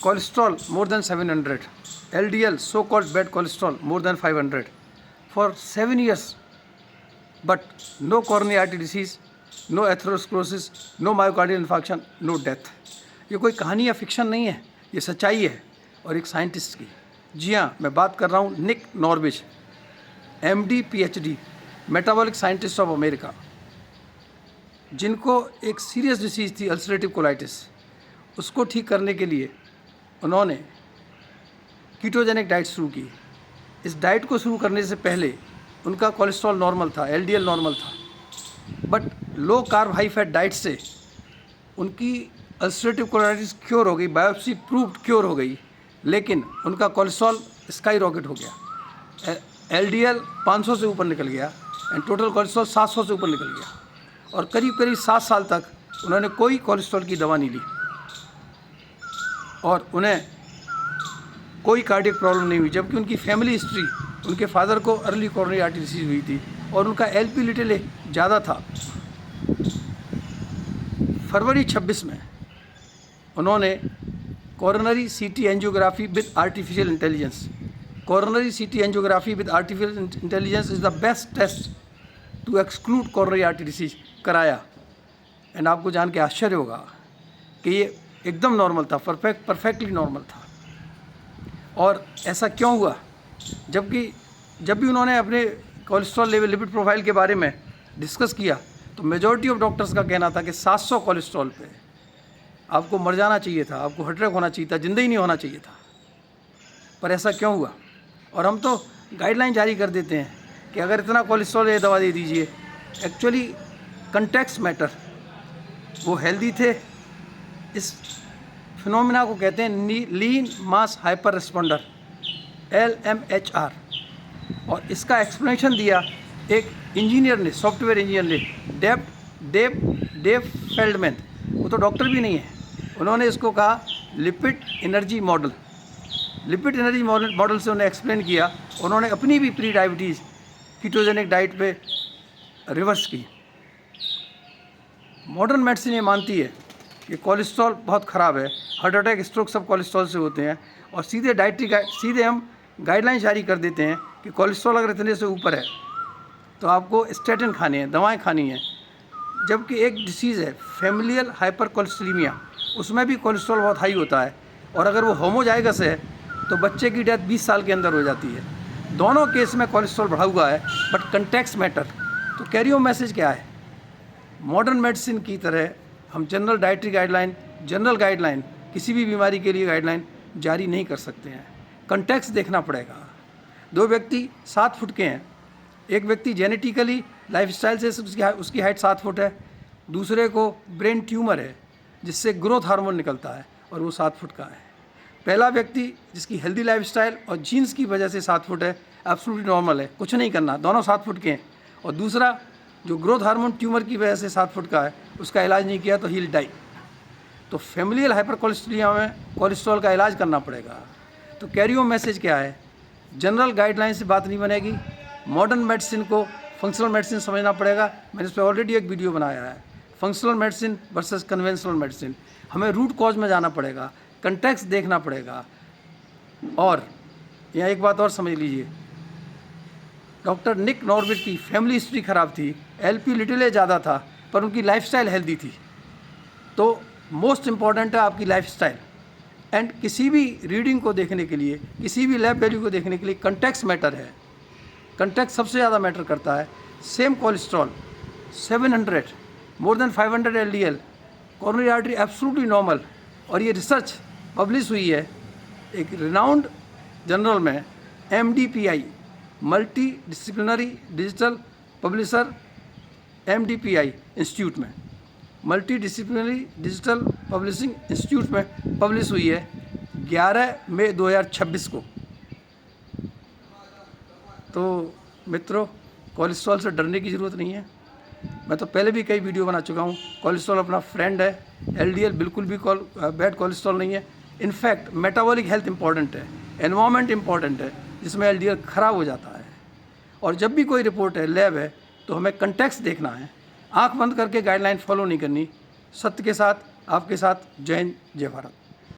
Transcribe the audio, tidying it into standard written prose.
cholesterol more than 700, LDL, so-called bad cholesterol, more than 500 for 7 years, but no coronary artery disease, no atherosclerosis, no myocardial infarction, no death. ये कोई कहानी या fiction नहीं है, ये सच्चाई है और एक साइंटिस्ट की। जी हाँ, मैं बात कर रहा हूँ Nick Norwich, MD PhD, metabolic scientist of America, जिनको एक सीरियस डिसीज़ थी अल्सरेटिव कोलाइटिस। उसको ठीक करने के लिए उन्होंने कीटोजेनिक डाइट शुरू की। इस डाइट को शुरू करने से पहले उनका कोलेस्ट्रॉल नॉर्मल था, LDL नॉर्मल था, but low carb high fat diet से उनकी अल्सरेटिव कोलाइटिस क्योर हो गई, बायोप्सी प्रूव्ड क्योर हो गई, लेकिन उनका कोलेस्ट्रॉल स्काई रॉकेट हो गया। LDL 500 से ऊपर निकल गया एंड टोटल कोलेस्ट्रॉल 700 से ऊपर निकल गया और करीब करीब 7 साल तक उन्होंने कोई कोलेस्ट्रॉल की दवा नहीं ली और उन्हें कोई कार्डियक प्रॉब्लम नहीं हुई, जबकि उनकी फैमिली हिस्ट्री, उनके फादर को अर्ली कोरोनरी आर्टरी डिसीज हुई थी और उनका LP लिटिल ज़्यादा था। फरवरी 26 में उन्होंने coronary CT angiography with artificial intelligence, coronary CT angiography with artificial intelligence is the best test to exclude coronary artery disease कराया। एंड आपको जान के आश्चर्य होगा कि ये एकदम नॉर्मल था, परफेक्टली नॉर्मल था। और ऐसा क्यों हुआ? जबकि जब भी उन्होंने अपने कोलेस्ट्रॉल लेवल, लिपिड प्रोफाइल के बारे में डिस्कस किया तो मेजॉरिटी ऑफ डॉक्टर्स का कहना था कि 700 कोलेस्ट्रॉल पे आपको मर जाना चाहिए था, आपको हार्ट अटैक होना चाहिए था, जिंदा ही नहीं होना चाहिए था। पर ऐसा क्यों हुआ? और हम तो गाइडलाइन जारी कर देते हैं कि अगर इतना कोलेस्ट्रॉल है दवा दे दीजिए। एक्चुअली कंटेक्स्ट मैटर, वो हेल्दी थे। इस फिनोमिना को कहते हैं लीन मास हाइपर रिस्पॉन्डर, LMHR, और इसका एक्सप्लेनेशन दिया एक इंजीनियर ने, सॉफ्टवेयर इंजीनियर ने, डेव फेल्डमैन। वो तो डॉक्टर भी नहीं है। उन्होंने इसको कहा lipid energy model. Lipid energy model से उन्हें एक्सप्लेन किया। उन्होंने अपनी भी प्री डायबिटीज़ कीटोजेनिक डाइट पे रिवर्स की। मॉडर्न मेडिसिन ये मानती है कि कोलेस्ट्रॉल बहुत ख़राब है, हार्ट अटैक, स्ट्रोक सब कोलेस्ट्रॉल से होते हैं, और सीधे हम गाइडलाइन जारी कर देते हैं कि कोलेस्ट्रॉल अगर इतने से ऊपर है तो आपको स्टेटिन खाने हैं, दवाएं खानी हैं। जबकि एक डिसीज़ है फैमिलियल हाइपर कोलेस्ट्रीमिया, उसमें भी कोलेस्ट्रॉल बहुत हाई होता है और अगर वो होमोजाइगस है तो बच्चे की डेथ 20 साल के अंदर हो जाती है। दोनों केस में कोलेस्ट्रॉल बढ़ा हुआ है, बट कंटेक्स्ट मैटर। तो कैरियो मैसेज क्या है? मॉडर्न मेडिसिन की तरह हम general dietary guideline, general guideline, किसी भी बीमारी के लिए गाइडलाइन जारी नहीं कर सकते हैं। कंटेक्स्ट देखना पड़ेगा। 2 व्यक्ति 7 फुट के हैं, एक व्यक्ति जेनेटिकली लाइफस्टाइल से उसकी हाइट 7 फुट है, दूसरे को ब्रेन ट्यूमर है जिससे ग्रोथ हार्मोन निकलता है और वो 7 फुट का है। पहला व्यक्ति जिसकी हेल्दी लाइफस्टाइल और जीन्स की वजह से 7 फुट है, एब्सोल्युटली नॉर्मल है, कुछ नहीं करना, दोनों 7 फुट के हैं। और दूसरा जो ग्रोथ हार्मोन ट्यूमर की वजह से 7 फुट का है, उसका इलाज नहीं किया तो ही विल डाई। तो फैमिलियल हाइपर कोलेस्ट्रीमिया में कोलेस्ट्रॉल का इलाज करना पड़ेगा। तो कैरियो मैसेज क्या है? जनरल गाइडलाइन से बात नहीं बनेगी, मॉडर्न मेडिसिन को फंक्शनल मेडिसिन समझना पड़ेगा। मैंने इस पर ऑलरेडी एक वीडियो बनाया है, functional medicine versus conventional medicine. हमें रूट कॉज में जाना पड़ेगा, कंटेक्स्ट देखना पड़ेगा। और यहाँ एक बात और समझ लीजिए, डॉक्टर निक नॉर्विच की फैमिली हिस्ट्री ख़राब थी, LP लिटिल ज़्यादा था, पर उनकी लाइफस्टाइल हेल्दी थी। तो मोस्ट इम्पॉर्टेंट है आपकी लाइफस्टाइल। एंड किसी भी रीडिंग को देखने के लिए, किसी भी लैब वैल्यू को देखने के लिए कंटेक्स्ट मैटर है। कंटेक्स्ट सबसे ज़्यादा मैटर करता है। Same cholesterol 700, more than 500 LDL, coronary artery absolutely normal. और ये रिसर्च पब्लिश हुई है एक रिनाउंड जर्नल में, MDPI, multi disciplinary digital publisher, MDPI institute में, multi disciplinary digital publishing institute में पब्लिश हुई है 11 मई 2026 को। तो मित्रों, कोलेस्ट्रॉल से डरने की ज़रूरत नहीं है। मैं तो पहले भी कई वीडियो बना चुका हूँ। कोलेस्ट्रॉल अपना फ्रेंड है, LDL बिल्कुल भी बैड कोलेस्ट्रॉल नहीं है। इनफैक्ट मेटाबॉलिक हेल्थ इंपॉर्टेंट है, एनवायरनमेंट इंपॉर्टेंट है, जिसमें LDL ख़राब हो जाता है। और जब भी कोई रिपोर्ट है, लैब है, तो हमें कंटेक्स्ट देखना है, आंख बंद करके गाइडलाइन फॉलो नहीं करनी। सत्य के साथ, आपके साथ। जय हिंद, जय भारत।